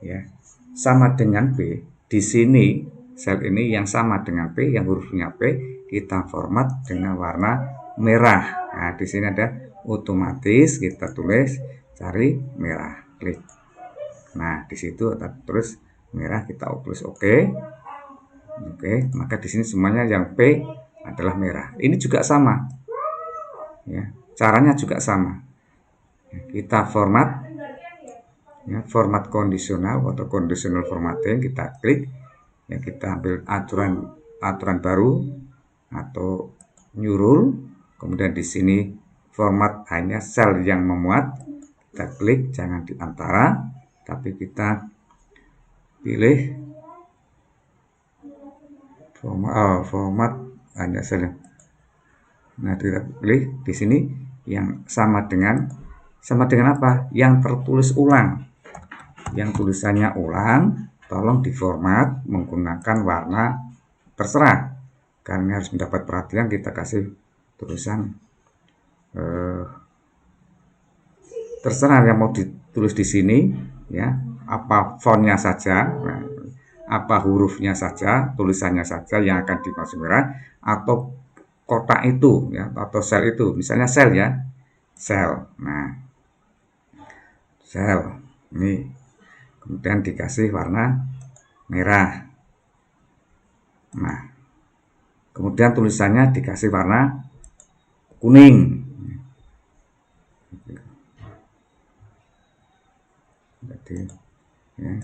ya, sama dengan P. Di sini sel ini yang sama dengan P, yang hurufnya P, kita format dengan warna merah. Nah, di sini ada otomatis, kita tulis cari merah, klik. Nah, di situ terus merah, kita tulis oke. Oke, maka di sini semuanya yang P adalah merah. Ini juga sama. Ya, caranya juga sama. Kita format, ya, format kondisional atau conditional formatting, kita klik. Ya, kita ambil aturan baru atau new rule. Kemudian di sini format hanya sel yang memuat, kita klik, jangan di antara, tapi kita pilih format hanya sel. Nah, kita pilih di sini yang sama dengan apa? Yang tertulis ulang. Yang tulisannya ulang, tolong diformat menggunakan warna terserah. Karena harus mendapat perhatian, kita kasih tulisan terserah yang mau ditulis di sini, ya, apa fontnya saja, apa hurufnya saja, tulisannya saja yang akan dimasuk merah, atau kotak itu, ya, atau sel itu, misalnya sel, ya, sel. Nah, sel ini kemudian dikasih warna merah. Nah, kemudian tulisannya dikasih warna kuning. Jadi, ya,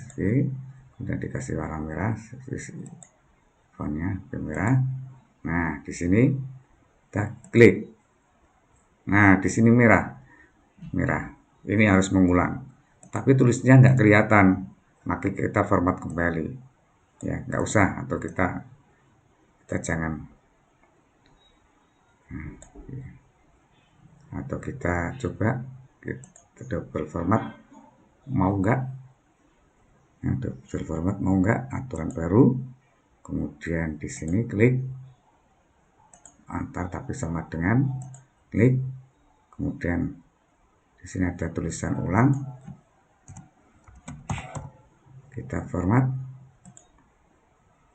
kemudian dikasih warna merah, fontnya merah. Nah, di sini kita klik. Nah, di sini merah. Ini harus mengulang. Tapi tulisnya nggak kelihatan, maka kita format kembali. Ya, nggak usah, atau kita jangan. Atau kita coba kita double format, mau nggak? Nah, double format mau nggak? Aturan baru. Kemudian di sini klik antar tapi sama dengan, klik. Kemudian di sini ada tulisan ulang, kita format.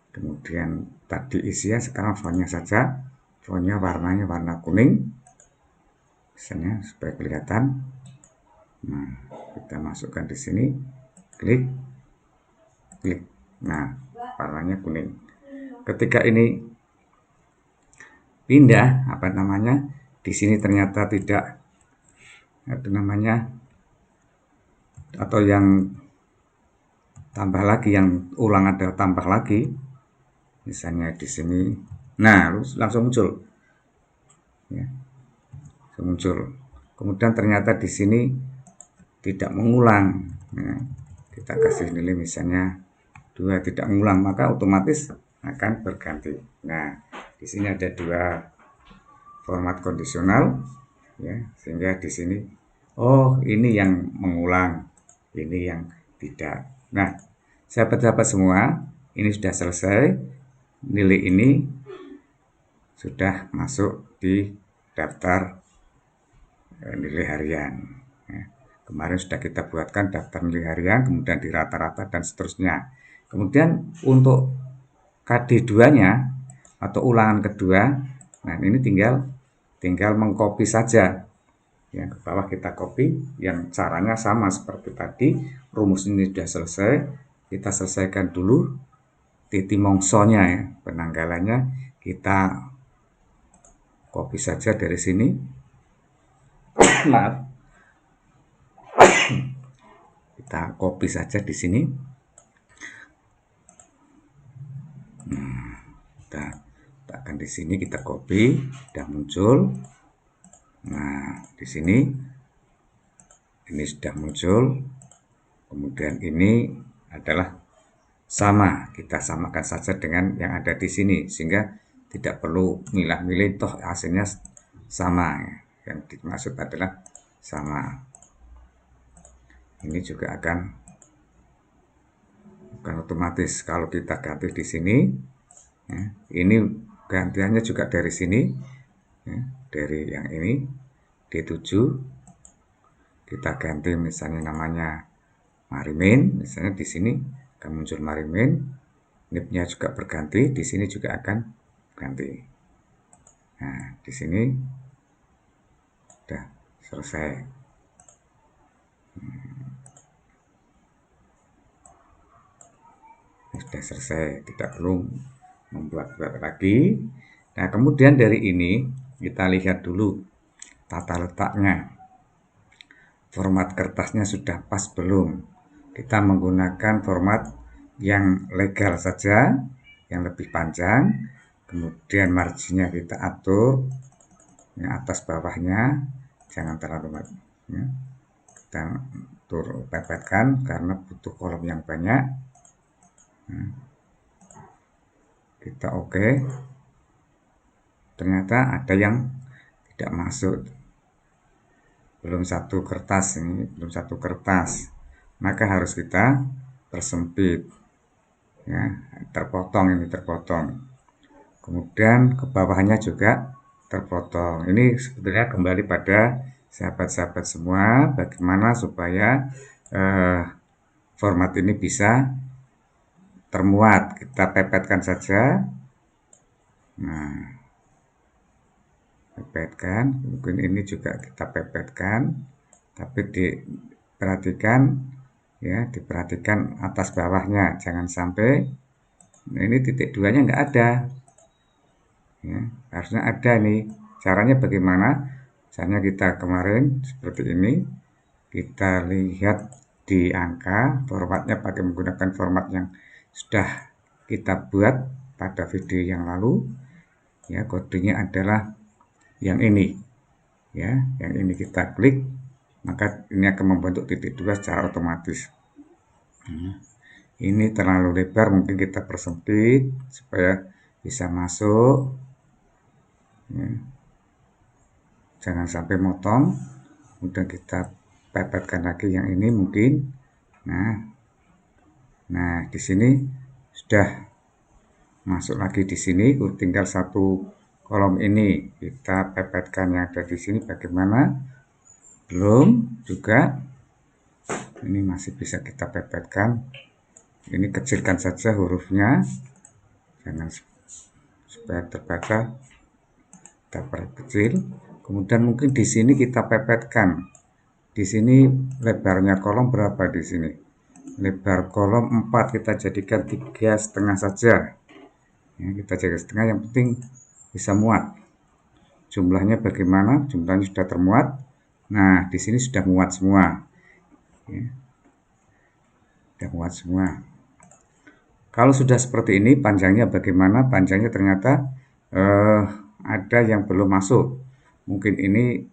Kemudian tadi isinya, sekarang fontnya saja, fontnya warnanya warna kuning, misalnya supaya kelihatan. Nah, kita masukkan di sini, klik. Nah, warnanya kuning. Ketika ini pindah, di sini ternyata tidak atau yang tambah lagi, yang ulang ada tambah lagi, misalnya di sini. Nah, langsung muncul, ya, kemudian ternyata di sini tidak mengulang. Nah, kita kasih nilai misalnya 2, tidak mengulang, maka otomatis akan berganti. Nah, di sini ada 2 format kondisional, ya, sehingga di sini, oh, ini yang mengulang, ini yang tidak. Nah, sahabat-sahabat semua, ini sudah selesai. Nilai ini sudah masuk di daftar nilai harian, ya. Kemarin sudah kita buatkan daftar nilai harian, kemudian di rata-rata dan seterusnya. Kemudian untuk KD2-nya atau ulangan kedua. Nah, ini tinggal mengcopy saja. Yang ke bawah kita copy, yang caranya sama seperti tadi. Rumus ini sudah selesai. Kita selesaikan dulu titi mongsonya ya, penanggalannya kita copy saja dari sini. Maaf. Kita copy saja di sini. Kita letakkan di sini, kita copy, sudah muncul. Nah, di sini ini sudah muncul. Kemudian ini adalah sama, kita samakan saja dengan yang ada di sini sehingga tidak perlu milah-milih, toh hasilnya sama. Yang dimaksud adalah sama. Ini juga akan otomatis kalau kita ganti di sini. Ya, ini gantiannya juga dari sini, ya, dari yang ini D7 kita ganti misalnya namanya Marimin, misalnya di sini akan muncul Marimin, nipnya juga berganti, di sini juga akan ganti. Nah, di sini sudah selesai. Sudah selesai, tidak perlu membuat-buat lagi. Nah, kemudian dari ini kita lihat dulu tata letaknya. Format kertasnya sudah pas belum? Kita menggunakan format yang legal saja, yang lebih panjang. Kemudian marginnya kita atur, yang atas bawahnya jangan terlalu banyak. Ya. Kita pepetkan karena butuh kolom yang banyak. Nah, kita oke. Ternyata ada yang tidak masuk. Belum satu kertas ini, belum satu kertas. Maka harus kita persempit. Ya, terpotong ini terpotong. Kemudian ke bawahnya juga terpotong. Ini sebetulnya kembali pada sahabat-sahabat semua, bagaimana supaya format ini bisa termuat. Kita pepetkan saja. Nah, pepetkan, mungkin ini juga kita pepetkan, tapi diperhatikan atas bawahnya, jangan sampai ini titik 2-nya nggak ada. Ya, harusnya ada nih. Caranya bagaimana? Caranya kita kemarin seperti ini, kita lihat di angka, formatnya pakai menggunakan format yang sudah kita buat pada video yang lalu. Ya, kodenya adalah yang ini, ya, yang ini kita klik, maka ini akan membentuk titik 2 secara otomatis. Ini terlalu lebar, mungkin kita persempit supaya bisa masuk. Ya. Jangan sampai motong. Kemudian kita pepetkan lagi yang ini mungkin. Nah, di sini sudah masuk lagi di sini, tinggal satu kolom ini kita pepetkan yang ada di sini bagaimana? Belum juga. Ini masih bisa kita pepetkan. Ini kecilkan saja hurufnya. Jangan supaya terbaca. Kita perkecil. Kemudian mungkin di sini kita pepetkan. Di sini lebarnya kolom berapa di sini? Lebar kolom 4, kita jadikan 3,5 saja. Ya, kita jaga setengah, yang penting bisa muat. Jumlahnya bagaimana? Jumlahnya sudah termuat. Nah, di sini sudah muat semua. Ya. Sudah muat semua. Kalau sudah seperti ini, panjangnya bagaimana? Panjangnya ternyata ada yang belum masuk. Mungkin ini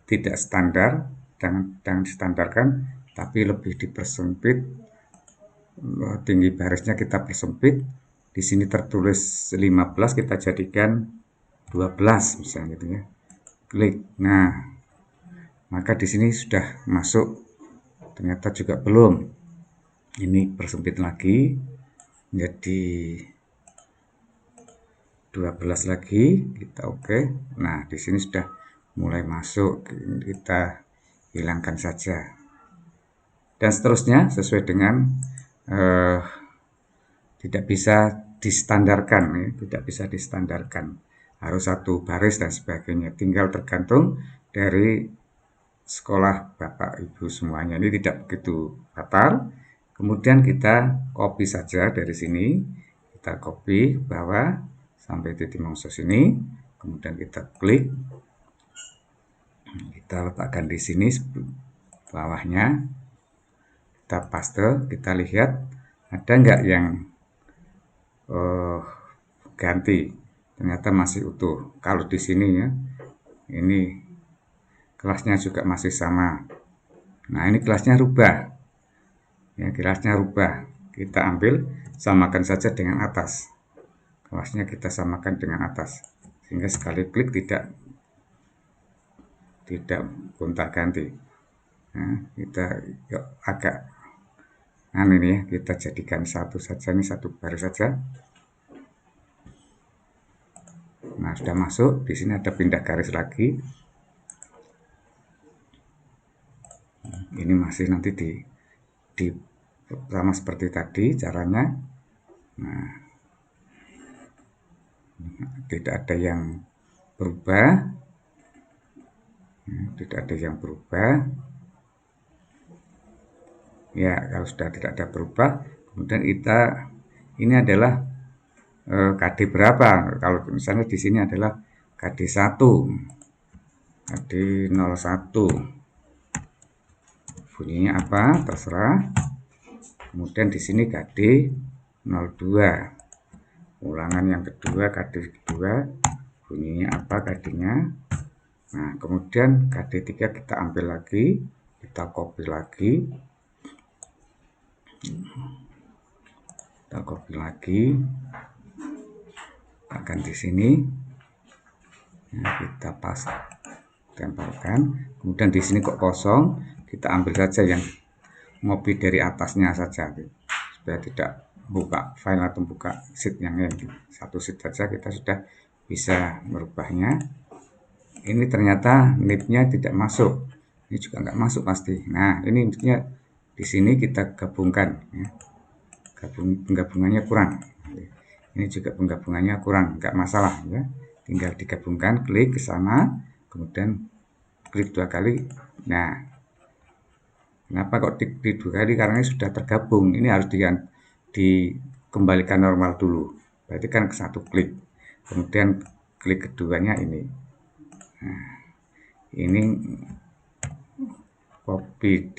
tidak standar, jangan distandarkan, tapi lebih dipersempit. Tinggi barisnya kita persempit. Di sini tertulis 15, kita jadikan 12 misalnya gitu ya. Klik. Nah, maka di sini sudah masuk. Ternyata juga belum. Ini persempit lagi menjadi 12 lagi, kita oke. Nah, di sini sudah mulai masuk, kita hilangkan saja. Dan seterusnya sesuai dengan tidak bisa distandarkan, ya, tidak bisa distandarkan, harus satu baris dan sebagainya, tinggal tergantung dari sekolah Bapak Ibu semuanya. Ini tidak begitu fatal. Kemudian kita copy saja dari sini, kita copy bawah sampai titik maksud sini, kemudian kita klik, kita letakkan di sini bawahnya, kita paste, kita lihat ada nggak yang ganti, ternyata masih utuh. Kalau di sini ya, ini kelasnya juga masih sama. Nah, ini kelasnya rubah. Ya, kelasnya rubah. Kita ambil, samakan saja dengan atas. Kelasnya kita samakan dengan atas. Sehingga sekali klik tidak gonta-ganti. Nah, kita agak ini ya, kita jadikan satu saja, ini satu baris saja. Nah, sudah masuk. Di sini ada pindah garis lagi. Ini masih nanti di sama seperti tadi caranya. Nah, tidak ada yang berubah. Tidak ada yang berubah. Ya, kalau sudah tidak ada berubah, kemudian ini adalah KD berapa. Kalau misalnya di sini adalah KD 1, KD 01, bunyinya apa terserah. Kemudian di sini KD 02, ulangan yang kedua, KD kedua, bunyinya apa KD-nya. Nah, kemudian KD 3 kita ambil lagi, kita copy lagi, akan di sini. Nah, kita tempelkan. Kemudian di sini kok kosong, kita ambil saja yang ngopi dari atasnya saja, supaya tidak buka file atau buka sheet yang lain. Satu sheet saja kita sudah bisa merubahnya. Ini ternyata nibnya tidak masuk, ini juga nggak masuk pasti. Nah, ini mestinya di sini kita gabungkan, ya. Penggabungannya kurang. Ini juga penggabungannya kurang, nggak masalah ya. Tinggal digabungkan, klik ke sana, kemudian klik 2 kali. Nah, kenapa kok klik 2 kali? Karena ini sudah tergabung. Ini harus dikembalikan normal dulu. Berarti kan ke satu klik. Kemudian klik keduanya ini. Nah, ini copy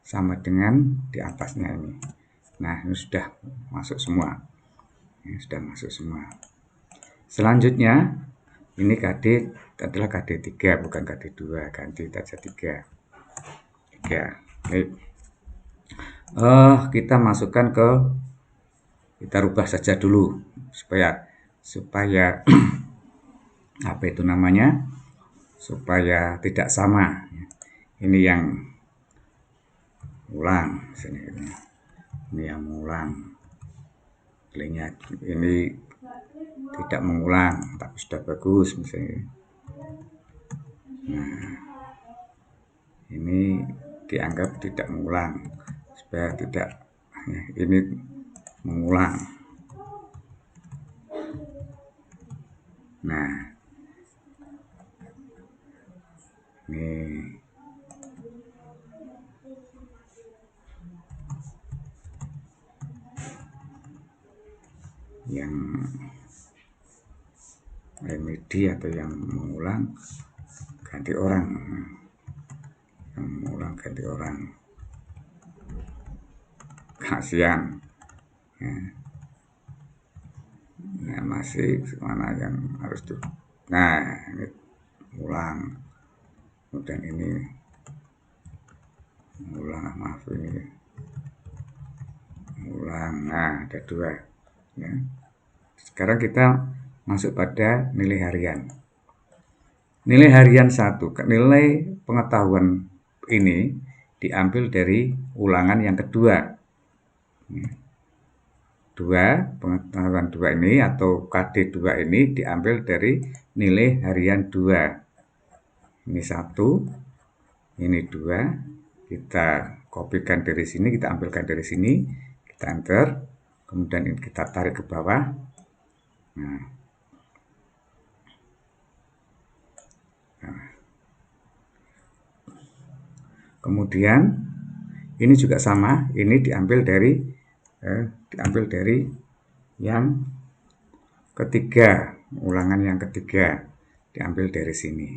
sama dengan di atasnya ini. Nah, ini sudah masuk semua. Ini sudah masuk semua. Selanjutnya, ini KD adalah KD 3, bukan KD 2. Ganti saja 3. Baik. Kita masukkan kita rubah saja dulu supaya apa itu namanya, supaya tidak sama. Ini yang ulang sini, ini yang mengulang. Ini tidak mengulang, tapi sudah bagus misalnya. Nah, ini dianggap tidak mengulang, supaya tidak ini mengulang. Nah, ini yang remedi atau yang mengulang ganti orang, yang mengulang ganti orang, kasihan ya. Nah, masih mana yang harus tuh. Nah, ini ulang, kemudian ini ulang, maaf ini ulang. Nah, ada 2 ya. Sekarang kita masuk pada nilai harian. Nilai harian 1, nilai pengetahuan ini diambil dari ulangan yang kedua. 2, pengetahuan 2 ini atau KD 2 ini diambil dari nilai harian 2. Ini 1, ini 2. Kita kopikan dari sini, kita ambilkan dari sini, kita enter. Kemudian ini kita tarik ke bawah. Nah, kemudian ini juga sama, ini diambil dari yang ketiga, ulangan yang ketiga, diambil dari sini.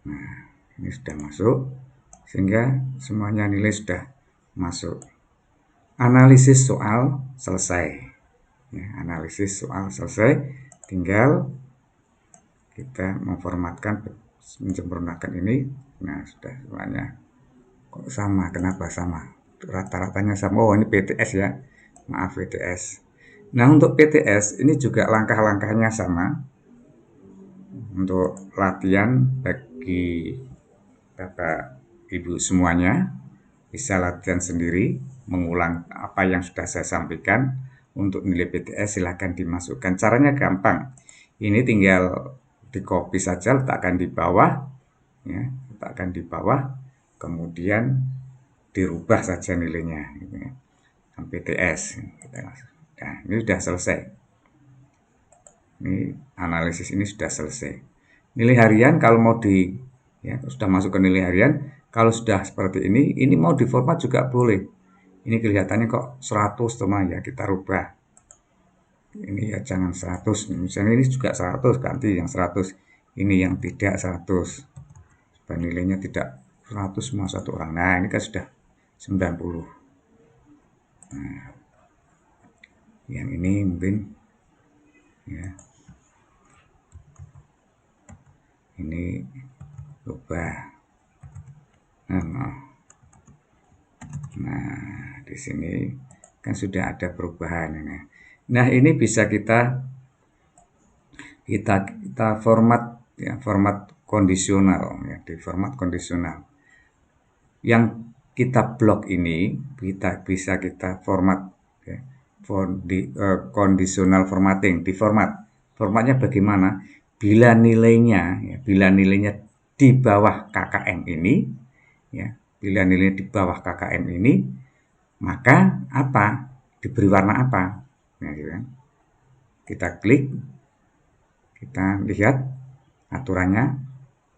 Nah, ini sudah masuk, sehingga semuanya nilai sudah masuk. Analisis soal selesai. Ya, analisis soal selesai, tinggal kita memformatkan, menyempurnakan ini. Nah, sudah semuanya. Kok sama? Kenapa sama? Rata-ratanya sama. Oh, ini PTS ya. Maaf, PTS. Nah, untuk PTS ini juga langkah-langkahnya sama. Untuk latihan bagi Bapak Ibu semuanya, bisa latihan sendiri, mengulang apa yang sudah saya sampaikan. Untuk nilai PTS silahkan dimasukkan. Caranya gampang. Ini tinggal di copy saja, letakkan di bawah, ya, letakkan di bawah, kemudian dirubah saja nilainya, gitu ya. PTS. Nah, ini sudah selesai. Ini analisis ini sudah selesai. Nilai harian kalau mau sudah masuk ke nilai harian, kalau sudah seperti ini mau diformat juga boleh. Ini kelihatannya kok 100 teman ya, kita rubah. Ini ya jangan 100, misalnya ini juga 100, ganti yang 100. Ini yang tidak 100. Supaya nilainya tidak 100 semua satu orang. Nah, ini kan sudah 90. Nah, yang ini mungkin ya. Ini rubah. Nah, di sini kan sudah ada perubahan ini. Nah, ini bisa kita format ya, format kondisional ya, di format kondisional. Yang kita blok ini bisa kita format ya, conditional formatting, di formatnya bagaimana? Bila nilainya di bawah KKM ini ya, bila nilainya di bawah KKM ini, maka apa? Diberi warna apa? Nah, gitu kan. Kita klik, kita lihat aturannya.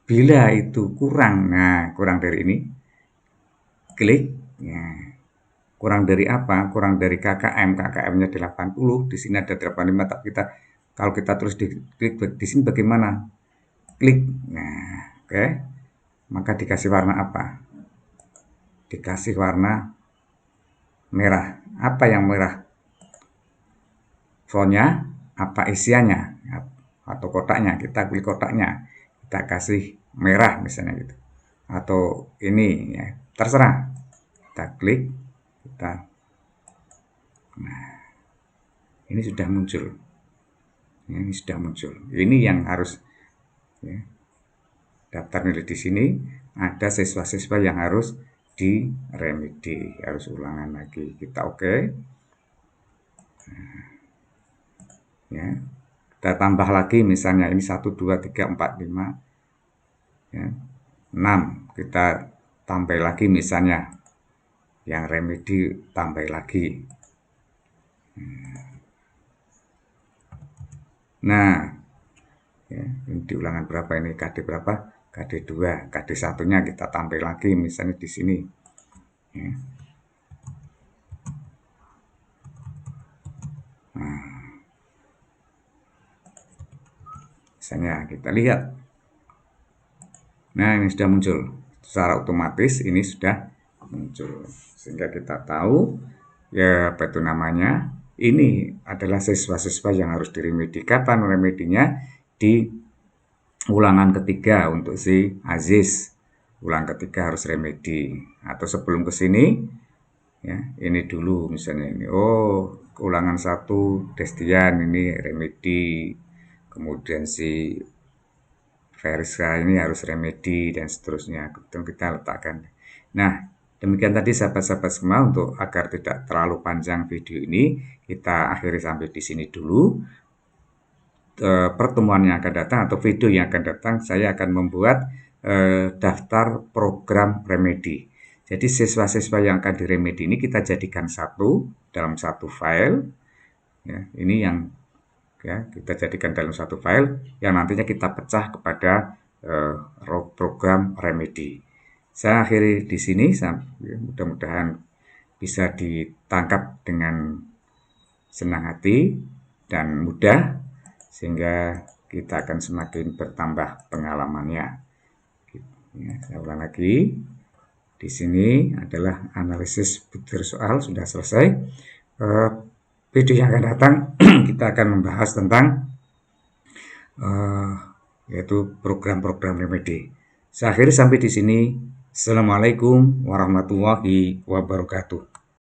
Bila itu kurang, nah kurang dari ini, klik. Ya. Kurang dari apa? Kurang dari KKM. KKM-nya 80, di sini ada 85, tapi kalau kita terus klik di sini bagaimana? Klik. Nah, oke. Maka dikasih warna apa? Dikasih warna merah. Apa yang merah? Fontnya, apa isiannya? Atau kotaknya. Kita klik kotaknya. Kita kasih merah misalnya gitu. Atau ini ya, terserah. Kita klik, nah, ini sudah muncul. Ini sudah muncul. Ini yang harus ya, daftar nilai di sini. Ada siswa-siswa yang harus diremedi, harus ulangan lagi. Kita oke. Nah, ya. Kita tambah lagi misalnya ini 1, 2, 3, 4, 5 ya, 6. Kita tambah lagi misalnya yang remedi, tambah lagi. Nah, ya, ini di ulangan berapa ini? KD berapa? KD 2. KD 1-nya kita tambah lagi misalnya di sini. Ya. Nah, misalnya kita lihat. Nah, ini sudah muncul. Secara otomatis ini sudah muncul. Sehingga kita tahu ya apa itu namanya? Ini adalah siswa-siswa yang harus diremedi. Kapan remedinya? Di ulangan ketiga untuk si Aziz. Ulangan ketiga harus remedi. Atau sebelum ke sini, ya ini dulu misalnya ini. Oh, ulangan 1 Destian ini remedi. Kemudian si Veriska ini harus remedi dan seterusnya. Kemudian kita letakkan. Nah, demikian tadi sahabat-sahabat semua, untuk agar tidak terlalu panjang video ini, kita akhiri sampai di sini dulu. Pertemuan yang akan datang atau video yang akan datang, saya akan membuat daftar program remedi. Jadi siswa-siswa yang akan diremedi ini kita jadikan satu dalam satu file. Ya, ini yang kita jadikan dalam satu file yang nantinya kita pecah kepada program remedi. Saya akhiri di sini. Mudah-mudahan bisa ditangkap dengan senang hati dan mudah, sehingga kita akan semakin bertambah pengalamannya. Saya ulang lagi. Di sini adalah analisis butir soal sudah selesai. Video yang akan datang kita akan membahas tentang yaitu program-program remedi. Saya akhiri sampai di sini. Assalamualaikum warahmatullahi wabarakatuh.